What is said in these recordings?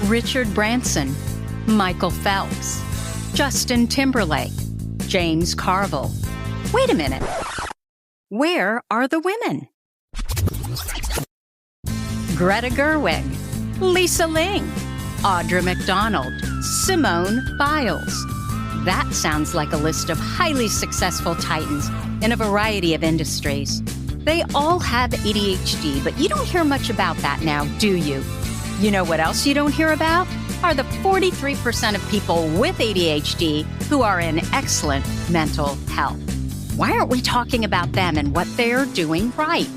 Richard Branson, Michael Phelps, Justin Timberlake, James Carville. Wait a minute. Where are the women? Greta Gerwig, Lisa Ling, Audra McDonald, Simone Biles. That sounds like a list of highly successful titans in a variety of industries. They all have ADHD, but you don't hear much about that now, do you? You know what else you don't hear about? Are the 43% of people with ADHD who are in excellent mental health. Why aren't we talking about them and what they're doing right?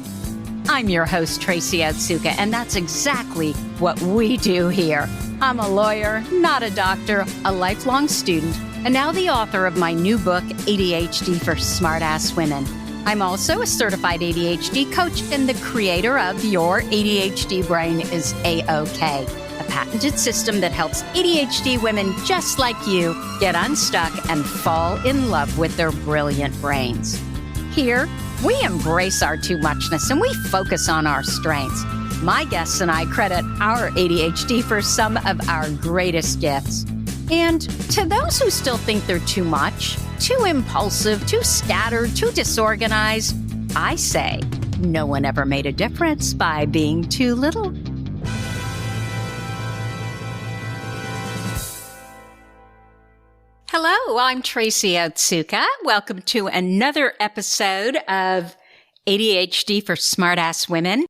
I'm your host, Tracy Otsuka, and that's exactly what we do here. I'm a lawyer, not a doctor, a lifelong student, and now the author of my new book, ADHD for Smartass Women. I'm also a certified ADHD coach and the creator of Your ADHD Brain is A-OK, a patented system that helps ADHD women just like you get unstuck and fall in love with their brilliant brains. Here, we embrace our too muchness and we focus on our strengths. My guests and I credit our ADHD for some of our greatest gifts. And to those who still think they're too much, too impulsive, too scattered, too disorganized, I say, no one ever made a difference by being too little. Hello, I'm Tracy Otsuka. Welcome to another episode of ADHD for Smartass Women.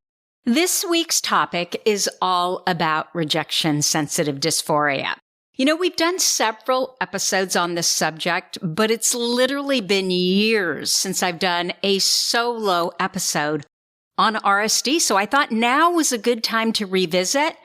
This week's topic is all about rejection sensitive dysphoria. You know, we've done several episodes on this subject, but it's literally been years since I've done a solo episode on RSD. So I thought now was a good time to revisit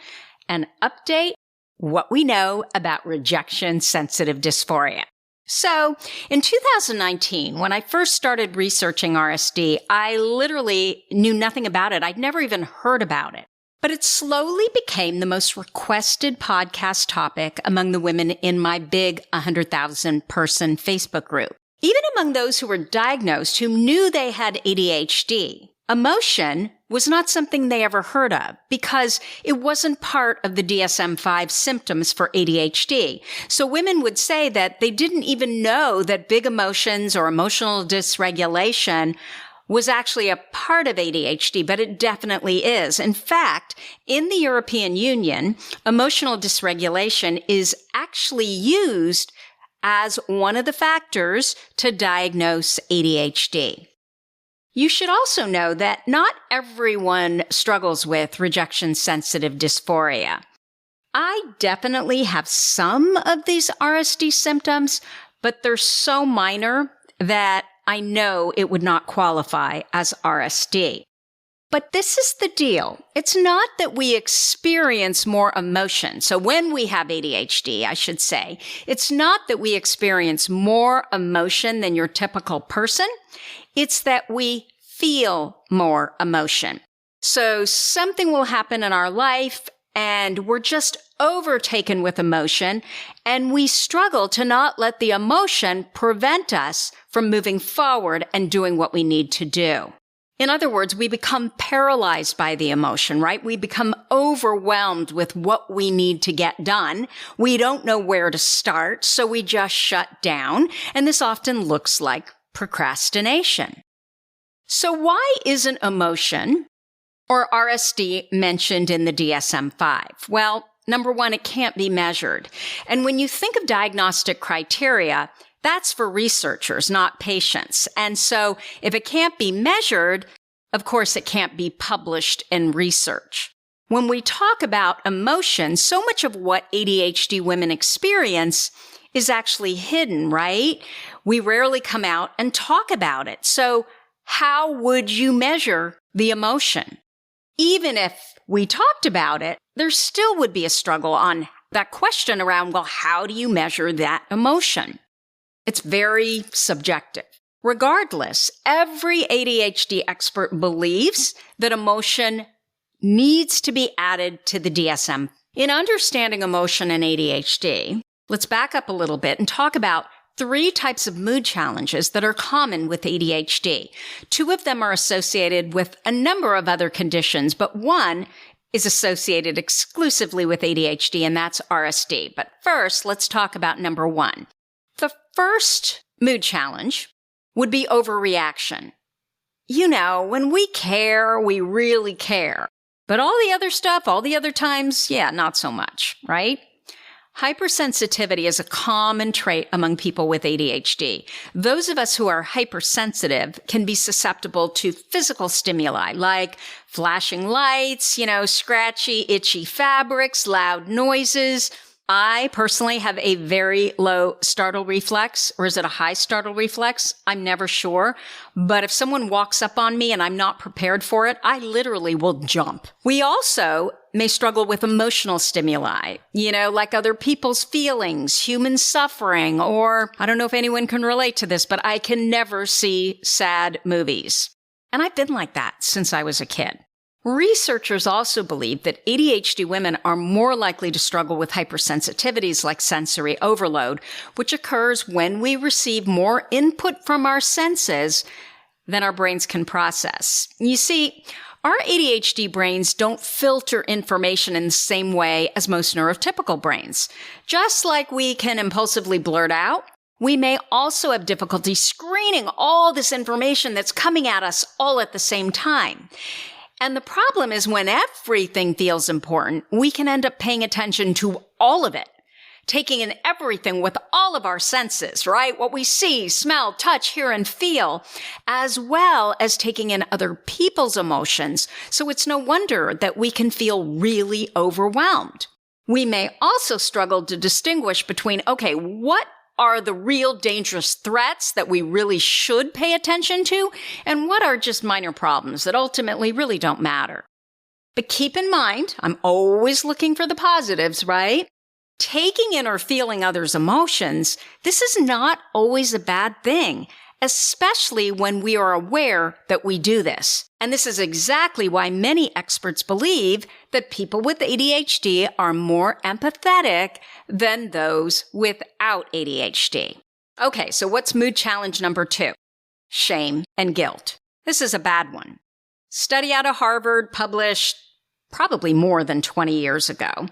and update what we know about rejection sensitive dysphoria. So in 2019, when I first started researching RSD, I literally knew nothing about it. I'd never even heard about it. But it slowly became the most requested podcast topic among the women in my big 100,000 person Facebook group. Even among those who were diagnosed who knew they had ADHD, emotion was not something they ever heard of because it wasn't part of the DSM-5 symptoms for ADHD. So women would say that they didn't even know that big emotions or emotional dysregulation was actually a part of ADHD, but it definitely is. In fact, in the European Union, emotional dysregulation is actually used as one of the factors to diagnose ADHD. You should also know that not everyone struggles with rejection-sensitive dysphoria. I definitely have some of these RSD symptoms, but they're so minor that I know it would not qualify as RSD. But this is the deal. It's not that we experience more emotion. So when we have ADHD, I should say, it's not that we experience more emotion than your typical person. It's that we feel more emotion. So something will happen in our life and we're just overtaken with emotion, and we struggle to not let the emotion prevent us from moving forward and doing what we need to do. In other words, we become paralyzed by the emotion, right? We become overwhelmed with what we need to get done. We don't know where to start, so we just shut down, and this often looks like procrastination. So why isn't emotion or RSD mentioned in the DSM-5? Well, number one, it can't be measured. And when you think of diagnostic criteria, that's for researchers, not patients. And so if it can't be measured, of course, it can't be published in research. When we talk about emotion, so much of what ADHD women experience is actually hidden, right? We rarely come out and talk about it. So how would you measure the emotion? Even if we talked about it, there still would be a struggle on that question around, well, how do you measure that emotion? It's very subjective. Regardless, every ADHD expert believes that emotion needs to be added to the DSM. In understanding emotion and ADHD, let's back up a little bit and talk about 3 types of mood challenges that are common with ADHD. 2 of them are associated with a number of other conditions, but one is associated exclusively with ADHD, and that's RSD. But first, let's talk about number 1. The first mood challenge would be overreaction. You know, when we care, we really care. But all the other stuff, all the other times, yeah, not so much, right? Hypersensitivity is a common trait among people with ADHD. Those of us who are hypersensitive can be susceptible to physical stimuli like flashing lights, scratchy, itchy fabrics, loud noises. I personally have a very low startle reflex, or is it a high startle reflex? I'm never sure. But if someone walks up on me and I'm not prepared for it, I literally will jump. We also may struggle with emotional stimuli, like other people's feelings, human suffering, or I don't know if anyone can relate to this, but I can never see sad movies. And I've been like that since I was a kid. Researchers also believe that ADHD women are more likely to struggle with hypersensitivities like sensory overload, which occurs when we receive more input from our senses than our brains can process. You see, our ADHD brains don't filter information in the same way as most neurotypical brains. Just like we can impulsively blurt out, we may also have difficulty screening all this information that's coming at us all at the same time. And the problem is when everything feels important, we can end up paying attention to all of it, taking in everything with all of our senses, right? What we see, smell, touch, hear, and feel, as well as taking in other people's emotions. So it's no wonder that we can feel really overwhelmed. We may also struggle to distinguish between, what are the real dangerous threats that we really should pay attention to, and what are just minor problems that ultimately really don't matter. But keep in mind, I'm always looking for the positives, right? Taking in or feeling others' emotions, this is not always a bad thing, especially when we are aware that we do this. And this is exactly why many experts believe that people with ADHD are more empathetic than those without ADHD. Okay, so what's mood challenge number 2? Shame and guilt. This is a bad one. Study out of Harvard, published probably more than 20 years ago,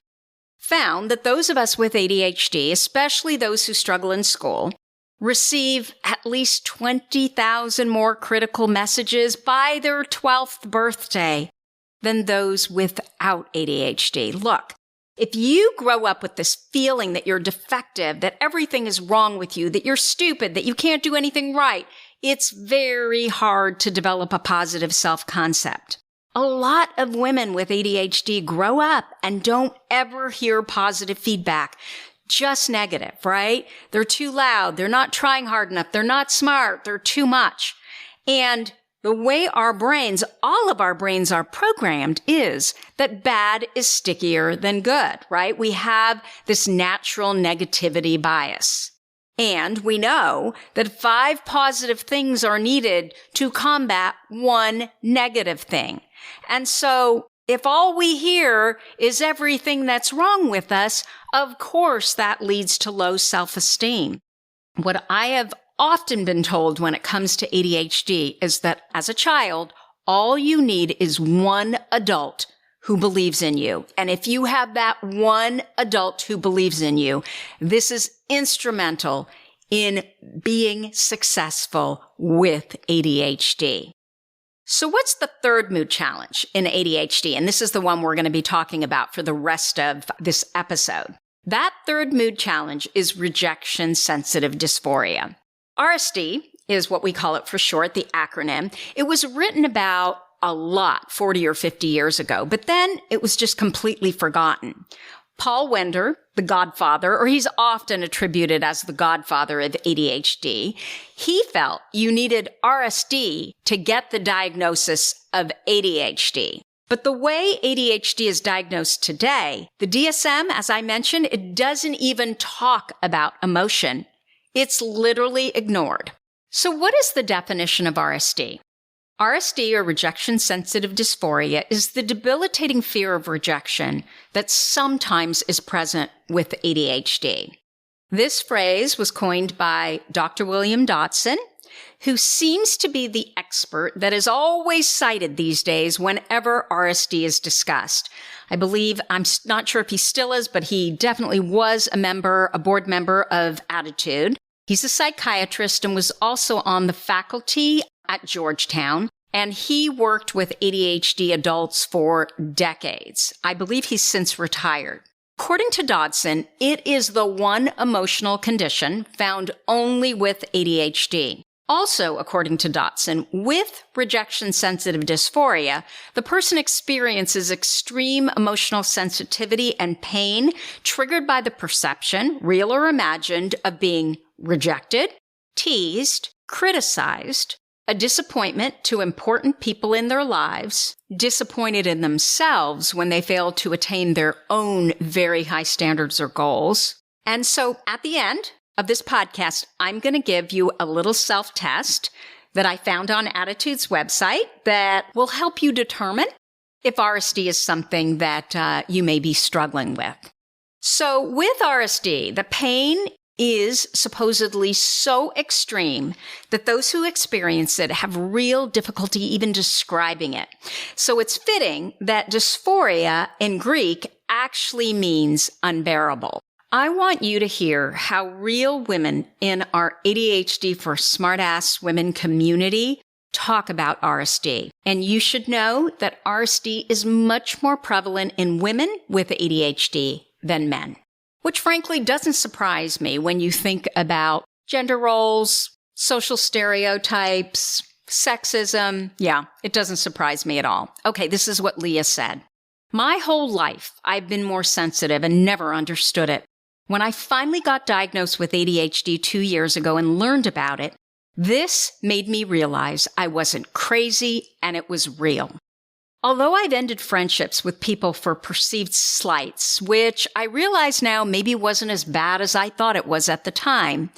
found that those of us with ADHD, especially those who struggle in school, receive at least 20,000 more critical messages by their 12th birthday than those without ADHD. Look, if you grow up with this feeling that you're defective, that everything is wrong with you, that you're stupid, that you can't do anything right, it's very hard to develop a positive self-concept. A lot of women with ADHD grow up and don't ever hear positive feedback. Just negative, right? They're too loud. They're not trying hard enough. They're not smart. They're too much. And the way our brains, all of our brains are programmed is that bad is stickier than good, right? We have this natural negativity bias. And we know that 5 positive things are needed to combat 1 negative thing. And so if all we hear is everything that's wrong with us, of course that leads to low self-esteem. What I have often been told when it comes to ADHD is that as a child, all you need is one adult who believes in you. And if you have that one adult who believes in you, this is instrumental in being successful with ADHD. So what's the third mood challenge in ADHD? And this is the one we're going to be talking about for the rest of this episode. That third mood challenge is rejection sensitive dysphoria. RSD is what we call it for short, the acronym. It was written about a lot 40 or 50 years ago, but then it was just completely forgotten. Paul Wender, the godfather, or he's often attributed as the godfather of ADHD, he felt you needed RSD to get the diagnosis of ADHD. But the way ADHD is diagnosed today, the DSM, as I mentioned, it doesn't even talk about emotion. It's literally ignored. So what is the definition of RSD? RSD, or rejection sensitive dysphoria, is the debilitating fear of rejection that sometimes is present with ADHD. This phrase was coined by Dr. William Dodson, who seems to be the expert that is always cited these days whenever RSD is discussed. I believe, I'm not sure if he still is, but he definitely was a board member of Attitude. He's a psychiatrist and was also on the faculty at Georgetown, and he worked with ADHD adults for decades. I believe he's since retired. According to Dodson, it is the one emotional condition found only with ADHD. Also, according to Dodson, with rejection sensitive dysphoria, the person experiences extreme emotional sensitivity and pain triggered by the perception, real or imagined, of being rejected, teased, criticized, a disappointment to important people in their lives, disappointed in themselves when they fail to attain their own very high standards or goals. And so at the end of this podcast, I'm going to give you a little self-test that I found on Attitude's website that will help you determine if RSD is something that you may be struggling with. So with RSD, the pain is supposedly so extreme that those who experience it have real difficulty even describing it. So it's fitting that dysphoria in Greek actually means unbearable. I want you to hear how real women in our ADHD for Smartass Women community talk about RSD. And you should know that RSD is much more prevalent in women with ADHD than men, which frankly doesn't surprise me when you think about gender roles, social stereotypes, sexism. Yeah, it doesn't surprise me at all. Okay, this is what Leah said. My whole life, I've been more sensitive and never understood it. When I finally got diagnosed with ADHD 2 years ago and learned about it, this made me realize I wasn't crazy and it was real. Although I've ended friendships with people for perceived slights, which I realize now maybe wasn't as bad as I thought it was at the time,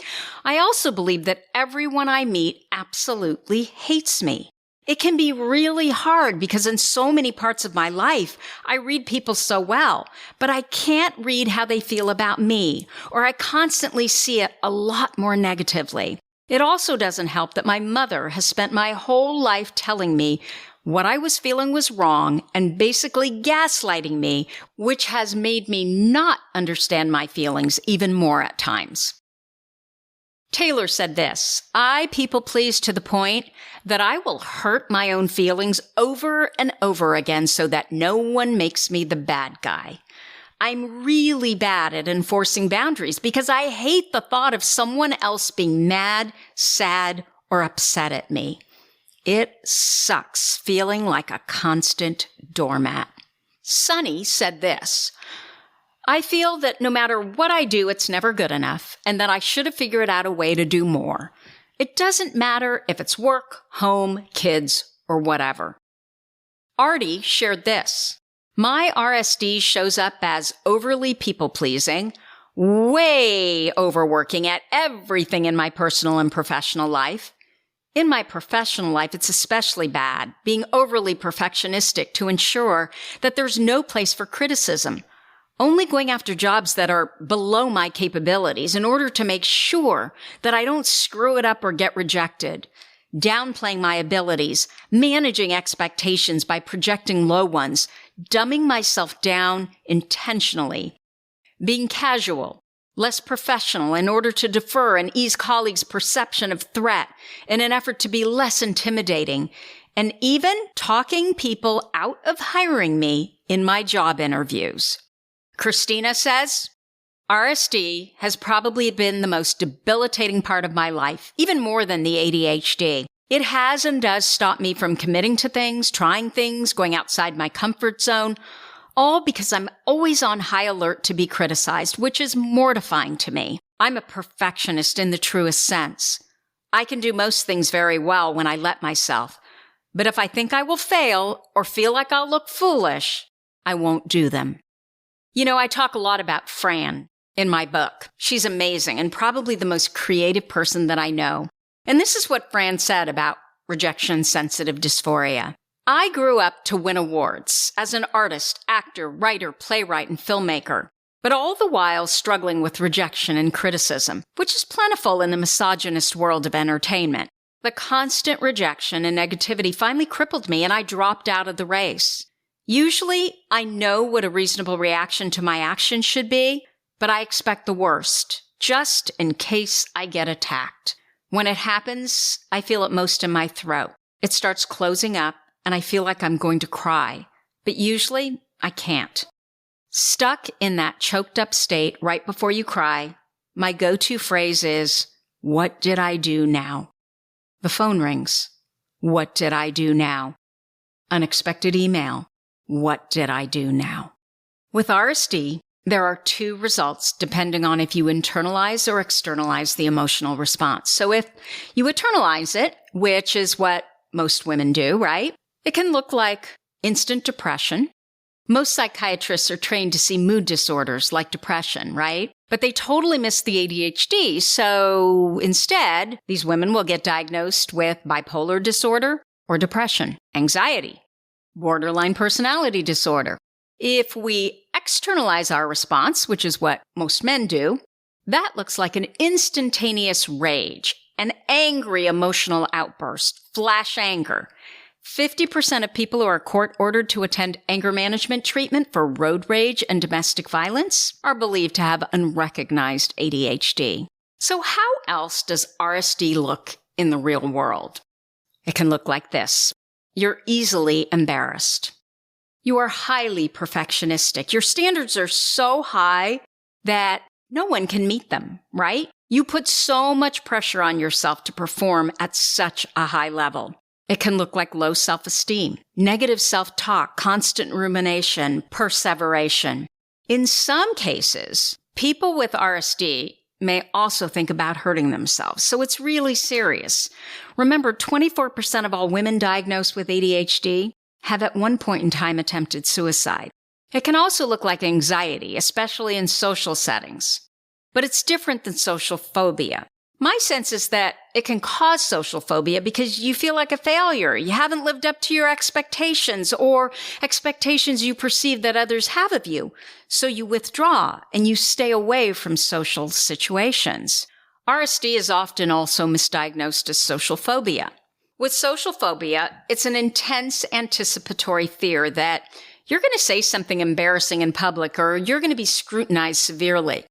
I also believe that everyone I meet absolutely hates me. It can be really hard because in so many parts of my life, I read people so well, but I can't read how they feel about me, or I constantly see it a lot more negatively. It also doesn't help that my mother has spent my whole life telling me what I was feeling was wrong and basically gaslighting me, which has made me not understand my feelings even more at times. Taylor said this, I people please to the point that I will hurt my own feelings over and over again so that no one makes me the bad guy. I'm really bad at enforcing boundaries because I hate the thought of someone else being mad, sad, or upset at me. It sucks feeling like a constant doormat. Sunny said this, I feel that no matter what I do, it's never good enough, and that I should have figured out a way to do more. It doesn't matter if it's work, home, kids, or whatever. Artie shared this. My RSD shows up as overly people-pleasing, way overworking at everything in my personal and professional life. In my professional life, it's especially bad, being overly perfectionistic to ensure that there's no place for criticism. Only going after jobs that are below my capabilities in order to make sure that I don't screw it up or get rejected. Downplaying my abilities, managing expectations by projecting low ones, dumbing myself down intentionally. Being casual, less professional in order to defer and ease colleagues' perception of threat in an effort to be less intimidating, and even talking people out of hiring me in my job interviews. Christina says, RSD has probably been the most debilitating part of my life, even more than the ADHD. It has and does stop me from committing to things, trying things, going outside my comfort zone, all because I'm always on high alert to be criticized, which is mortifying to me. I'm a perfectionist in the truest sense. I can do most things very well when I let myself, but if I think I will fail or feel like I'll look foolish, I won't do them. You know, I talk a lot about Fran in my book. She's amazing and probably the most creative person that I know. And this is what Fran said about rejection sensitive dysphoria. I grew up to win awards as an artist, actor, writer, playwright, and filmmaker, but all the while struggling with rejection and criticism, which is plentiful in the misogynist world of entertainment. The constant rejection and negativity finally crippled me, and I dropped out of the race. Usually, I know what a reasonable reaction to my action should be, but I expect the worst, just in case I get attacked. When it happens, I feel it most in my throat. It starts closing up, and I feel like I'm going to cry, but usually I can't. Stuck in that choked up state right before you cry, my go-to phrase is, "What did I do now?" The phone rings. What did I do now? Unexpected email. What did I do now? With RSD, there are two results depending on if you internalize or externalize the emotional response. So if you internalize it, which is what most women do, right? It can look like instant depression. Most psychiatrists are trained to see mood disorders like depression, right? But they totally miss the ADHD. So instead, these women will get diagnosed with bipolar disorder or depression, anxiety, borderline personality disorder. If we externalize our response, which is what most men do, that looks like an instantaneous rage, an angry emotional outburst, flash anger. 50% of people who are court-ordered to attend anger management treatment for road rage and domestic violence are believed to have unrecognized ADHD. So how else does RSD look in the real world? It can look like this. You're easily embarrassed. You are highly perfectionistic. Your standards are so high that no one can meet them, right? You put so much pressure on yourself to perform at such a high level. It can look like low self-esteem, negative self-talk, constant rumination, perseveration. In some cases, people with RSD may also think about hurting themselves, so it's really serious. Remember, 24% of all women diagnosed with ADHD have at one point in time attempted suicide. It can also look like anxiety, especially in social settings. But it's different than social phobia. My sense is that it can cause social phobia because you feel like a failure. You haven't lived up to your expectations or expectations you perceive that others have of you. So you withdraw and you stay away from social situations. RSD is often also misdiagnosed as social phobia. With social phobia, it's an intense anticipatory fear that you're going to say something embarrassing in public or you're going to be scrutinized severely.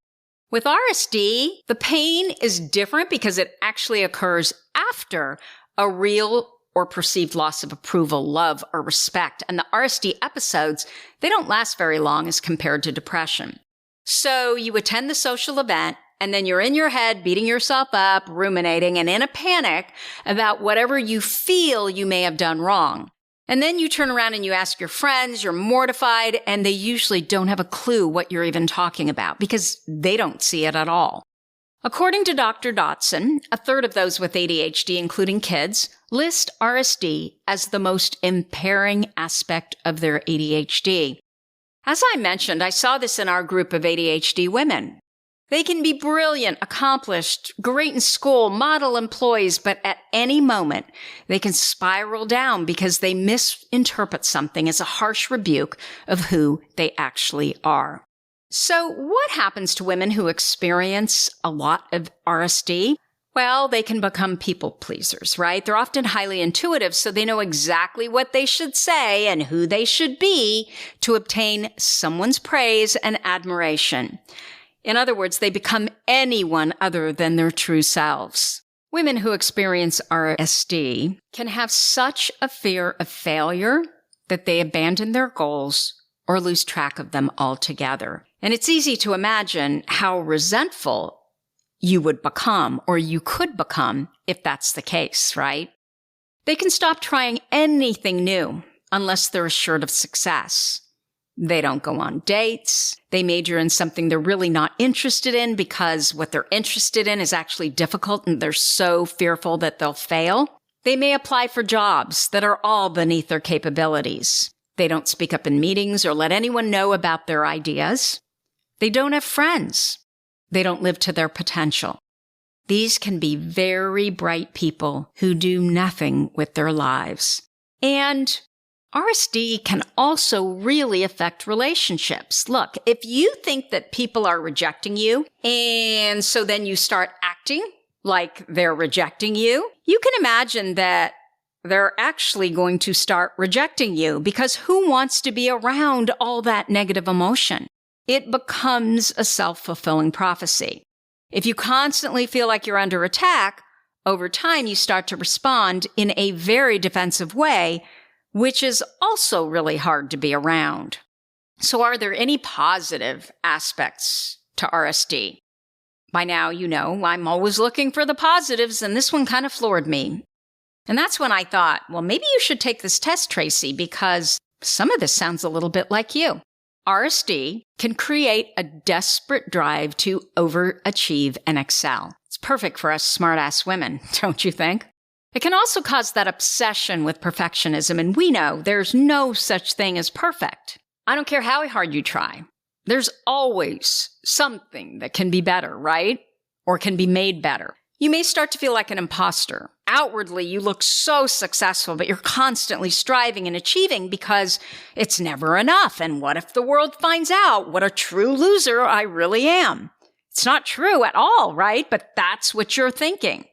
With RSD, the pain is different because it actually occurs after a real or perceived loss of approval, love, or respect. And the RSD episodes, they don't last very long as compared to depression. So you attend the social event, and then you're in your head beating yourself up, ruminating, and in a panic about whatever you feel you may have done wrong. And then you turn around and you ask your friends, you're mortified, and they usually don't have a clue what you're even talking about because they don't see it at all. According to Dr. Dotson, a third of those with ADHD, including kids, list RSD as the most impairing aspect of their ADHD. As I mentioned, I saw this in our group of ADHD women. They can be brilliant, accomplished, great in school, model employees, but at any moment, they can spiral down because they misinterpret something as a harsh rebuke of who they actually are. So what happens to women who experience a lot of RSD? Well, they can become people pleasers, right? They're often highly intuitive, so they know exactly what they should say and who they should be to obtain someone's praise and admiration. In other words, they become anyone other than their true selves. Women who experience RSD can have such a fear of failure that they abandon their goals or lose track of them altogether. And it's easy to imagine how resentful you would become or you could become if that's the case, right? They can stop trying anything new unless they're assured of success. They don't go on dates. They major in something they're really not interested in because what they're interested in is actually difficult and they're so fearful that they'll fail. They may apply for jobs that are all beneath their capabilities. They don't speak up in meetings or let anyone know about their ideas. They don't have friends. They don't live to their potential. These can be very bright people who do nothing with their lives. And RSD can also really affect relationships. Look, if you think that people are rejecting you, and so then you start acting like they're rejecting you, you can imagine that they're actually going to start rejecting you, because who wants to be around all that negative emotion? It becomes a self-fulfilling prophecy. If you constantly feel like you're under attack, over time you start to respond in a very defensive way, which is also really hard to be around. So are there any positive aspects to RSD? By now, you know, I'm always looking for the positives, and this one kind of floored me. And that's when I thought, well, maybe you should take this test, Tracy, because some of this sounds a little bit like you. RSD can create a desperate drive to overachieve and excel. It's perfect for us smartass women, don't you think? It can also cause that obsession with perfectionism, and we know there's no such thing as perfect. I don't care how hard you try. There's always something that can be better, right? Or can be made better. You may start to feel like an imposter. Outwardly, you look so successful, but you're constantly striving and achieving because it's never enough. And what if the world finds out what a true loser I really am? It's not true at all, right? But that's what you're thinking.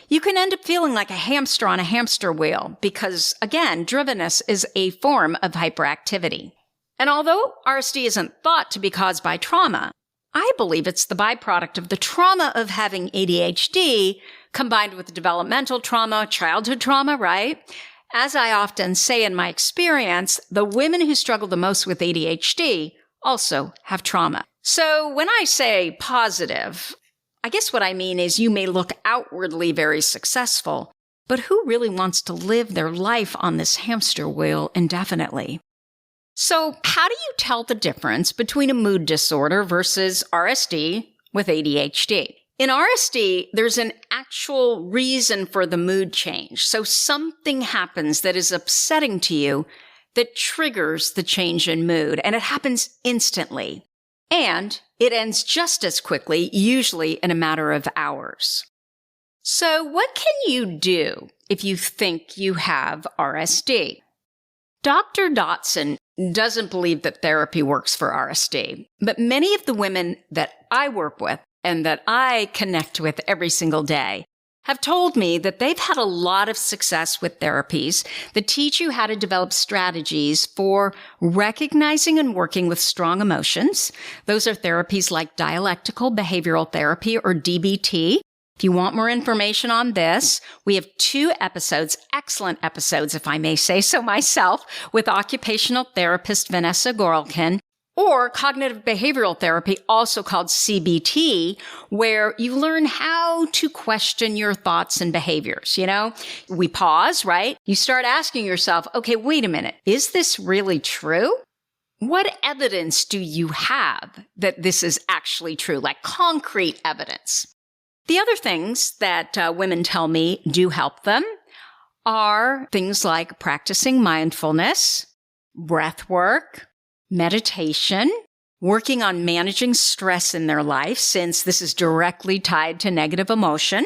You can end up feeling like a hamster on a hamster wheel because, again, drivenness is a form of hyperactivity. And although RSD isn't thought to be caused by trauma, I believe it's the byproduct of the trauma of having ADHD combined with developmental trauma, childhood trauma, right? As I often say in my experience, the women who struggle the most with ADHD also have trauma. So when I say positive, I guess what I mean is you may look outwardly very successful, but who really wants to live their life on this hamster wheel indefinitely? So how do you tell the difference between a mood disorder versus RSD with ADHD? In RSD, there's an actual reason for the mood change. So something happens that is upsetting to you that triggers the change in mood, and it happens instantly. And it ends just as quickly, usually in a matter of hours. So what can you do if you think you have RSD? Dr. Dotson doesn't believe that therapy works for RSD, but many of the women that I work with and that I connect with every single day have told me that they've had a lot of success with therapies that teach you how to develop strategies for recognizing and working with strong emotions. Those are therapies like dialectical behavioral therapy, or DBT. If you want more information on this, we have 2 episodes, excellent episodes, if I may say so myself, with occupational therapist Vanessa Gorelkin, or cognitive behavioral therapy, also called CBT, where you learn how to question your thoughts and behaviors. You know, we pause, right? You start asking yourself, okay, wait a minute, is this really true? What evidence do you have that this is actually true, like concrete evidence? The other things that women tell me do help them are things like practicing mindfulness, breath work, meditation, working on managing stress in their life, since this is directly tied to negative emotion.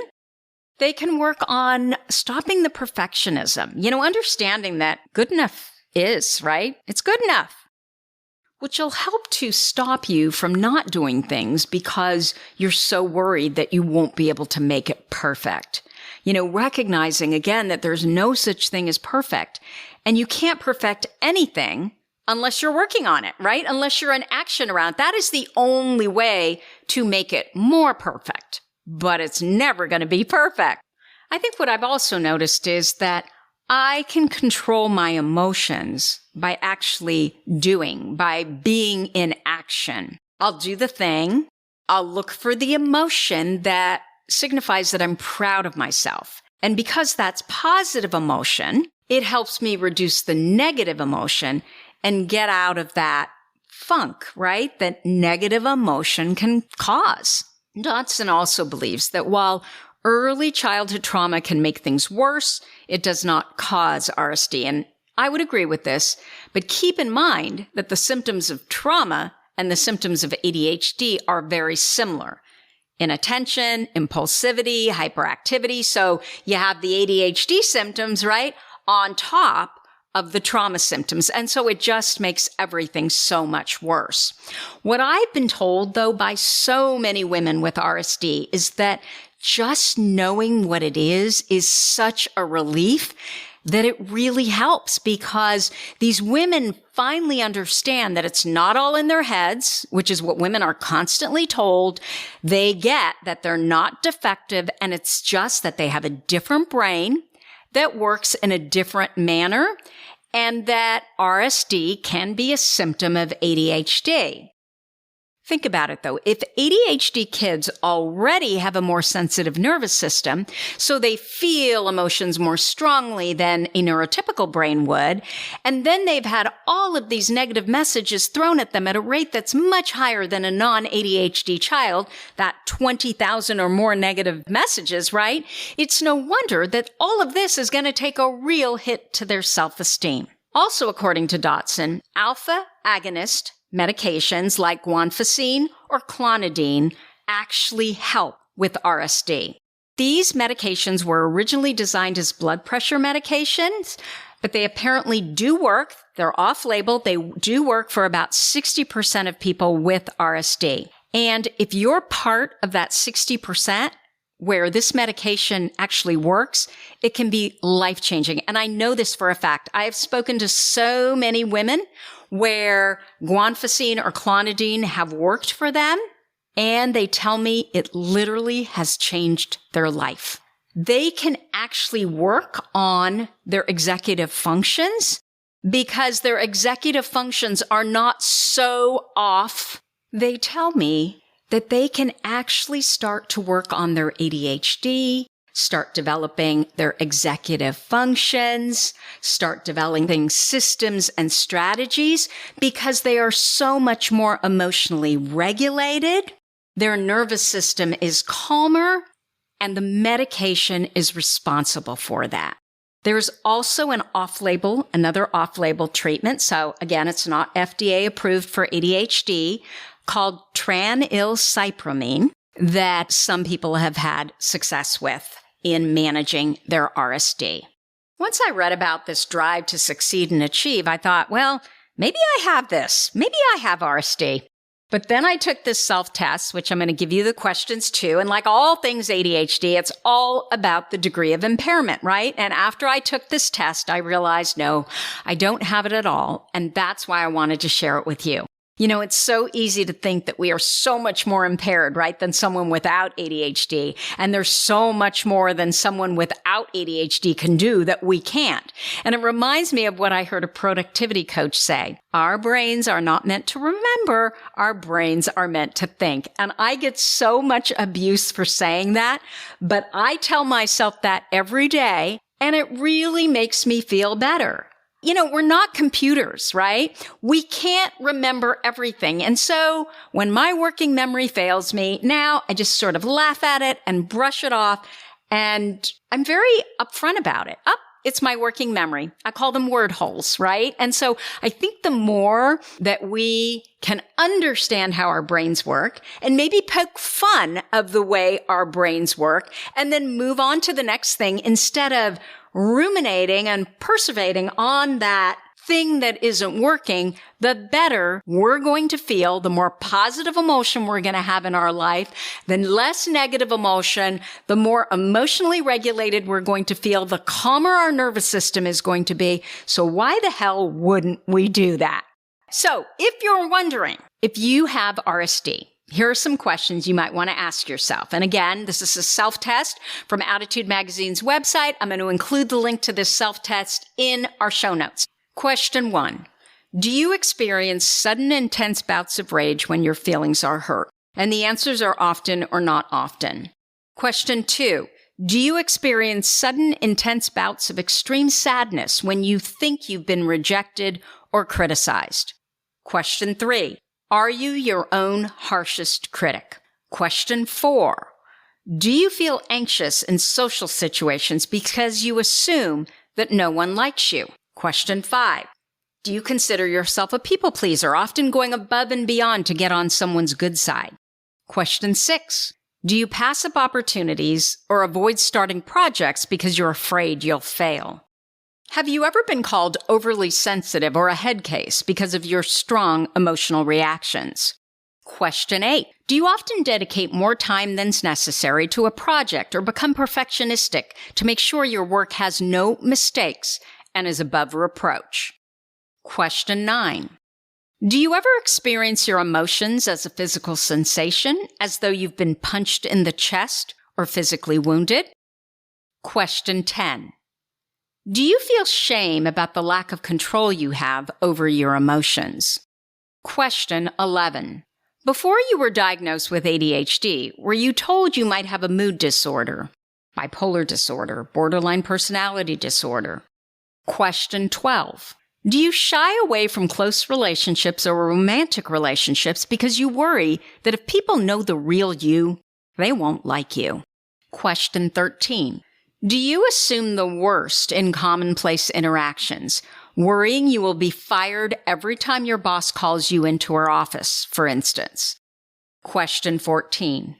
They can work on stopping the perfectionism, understanding that good enough is, right? It's good enough, which will help to stop you from not doing things because you're so worried that you won't be able to make it perfect. Recognizing again that there's no such thing as perfect, and you can't perfect anything unless you're working on it, right? Unless you're in action around it. That is the only way to make it more perfect, but it's never going to be perfect. I think what I've also noticed is that I can control my emotions by actually doing, by being in action. I'll do the thing. I'll look for the emotion that signifies that I'm proud of myself. And because that's positive emotion, it helps me reduce the negative emotion and get out of that funk, right? That negative emotion can cause. Dotson also believes that while early childhood trauma can make things worse, it does not cause RSD. And I would agree with this, but keep in mind that the symptoms of trauma and the symptoms of ADHD are very similar. Inattention, impulsivity, hyperactivity. So you have the ADHD symptoms, right, on top of the trauma symptoms. And so it just makes everything so much worse. What I've been told, though, by so many women with RSD is that just knowing what it is such a relief that it really helps, because these women finally understand that it's not all in their heads, which is what women are constantly told. They get that they're not defective, and it's just that they have a different brain that works in a different manner, and that RSD can be a symptom of ADHD. Think about it though. If ADHD kids already have a more sensitive nervous system, so they feel emotions more strongly than a neurotypical brain would, and then they've had all of these negative messages thrown at them at a rate that's much higher than a non-ADHD child, that 20,000 or more negative messages, right? It's no wonder that all of this is going to take a real hit to their self-esteem. Also, according to Dotson, alpha agonist medications like guanfacine or clonidine actually help with RSD. These medications were originally designed as blood pressure medications, but they apparently do work. They're off-label. They do work for about 60% of people with RSD. And if you're part of that 60% where this medication actually works, it can be life-changing. And I know this for a fact. I have spoken to so many women where guanfacine or clonidine have worked for them, and they tell me it literally has changed their life. They can actually work on their executive functions because their executive functions are not so off. They tell me that they can actually start to work on their ADHD, start developing their executive functions, start developing systems and strategies because they are so much more emotionally regulated. Their nervous system is calmer, and the medication is responsible for that. There's also another off-label treatment. So again, it's not FDA approved for ADHD, called tranylcypromine, that some people have had success with in managing their RSD. Once I read about this drive to succeed and achieve, I thought, well, maybe I have this. Maybe I have RSD. But then I took this self-test, which I'm going to give you the questions to. And like all things ADHD, it's all about the degree of impairment, right? And after I took this test, I realized, no, I don't have it at all. And that's why I wanted to share it with you. You know, it's so easy to think that we are so much more impaired, right, than someone without ADHD. And there's so much more than someone without ADHD can do that we can't. And it reminds me of what I heard a productivity coach say. Our brains are not meant to remember. Our brains are meant to think. And I get so much abuse for saying that, but I tell myself that every day, and it really makes me feel better. You know, we're not computers, right? We can't remember everything. And so when my working memory fails me, now I just sort of laugh at it and brush it off. And I'm very upfront about it. It's my working memory. I call them word holes, right? And so I think the more that we can understand how our brains work and maybe poke fun of the way our brains work and then move on to the next thing instead of ruminating and perseverating on that thing that isn't working, the better we're going to feel, the more positive emotion we're going to have in our life, the less negative emotion, the more emotionally regulated we're going to feel, the calmer our nervous system is going to be. So why the hell wouldn't we do that? So if you're wondering if you have RSD, here are some questions you might want to ask yourself. And again, this is a self-test from Attitude Magazine's website. I'm going to include the link to this self-test in our show notes. Question 1. Do you experience sudden intense bouts of rage when your feelings are hurt? And the answers are often or not often. Question 2. Do you experience sudden intense bouts of extreme sadness when you think you've been rejected or criticized? Question 3. Are you your own harshest critic? Question 4. Do you feel anxious in social situations because you assume that no one likes you? Question 5. Do you consider yourself a people pleaser, often going above and beyond to get on someone's good side? Question 6. Do you pass up opportunities or avoid starting projects because you're afraid you'll fail? Have you ever been called overly sensitive or a head case because of your strong emotional reactions? Question 8. Do you often dedicate more time than's necessary to a project or become perfectionistic to make sure your work has no mistakes and is above reproach? Question 9. Do you ever experience your emotions as a physical sensation, as though you've been punched in the chest or physically wounded? Question 10. Do you feel shame about the lack of control you have over your emotions? Question 11. Before you were diagnosed with ADHD, were you told you might have a mood disorder, bipolar disorder, borderline personality disorder? Question 12. Do you shy away from close relationships or romantic relationships because you worry that if people know the real you, they won't like you? Question 13. Do you assume the worst in commonplace interactions, worrying you will be fired every time your boss calls you into her office, for instance? Question 14.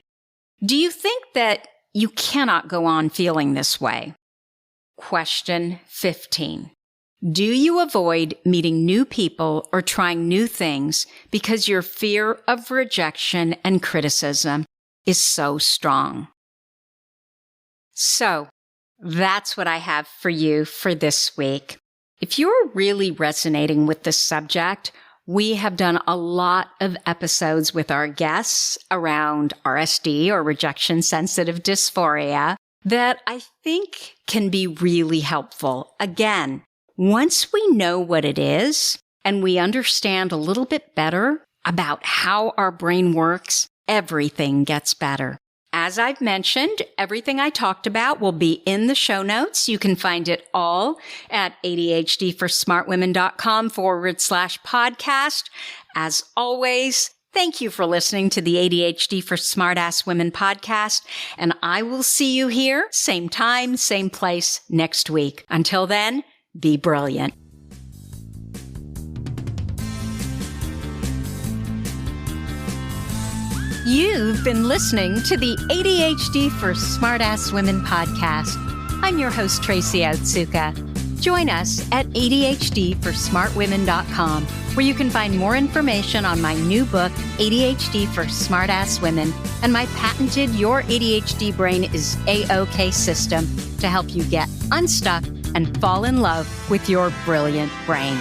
Do you think that you cannot go on feeling this way? Question 15. Do you avoid meeting new people or trying new things because your fear of rejection and criticism is so strong? So, that's what I have for you for this week. If you're really resonating with this subject, we have done a lot of episodes with our guests around RSD or Rejection Sensitive Dysphoria that I think can be really helpful. Again, once we know what it is and we understand a little bit better about how our brain works, everything gets better. As I've mentioned, everything I talked about will be in the show notes. You can find it all at ADHDforsmartwomen.com/podcast. As always, thank you for listening to the ADHD for Smartass Women podcast, and I will see you here, same time, same place next week. Until then, be brilliant. You've been listening to the ADHD for Smartass Women podcast. I'm your host, Tracy Otsuka. Join us at ADHDforsmartwomen.com, where you can find more information on my new book, ADHD for Smartass Women, and my patented Your ADHD Brain is A-OK system to help you get unstuck and fall in love with your brilliant brain.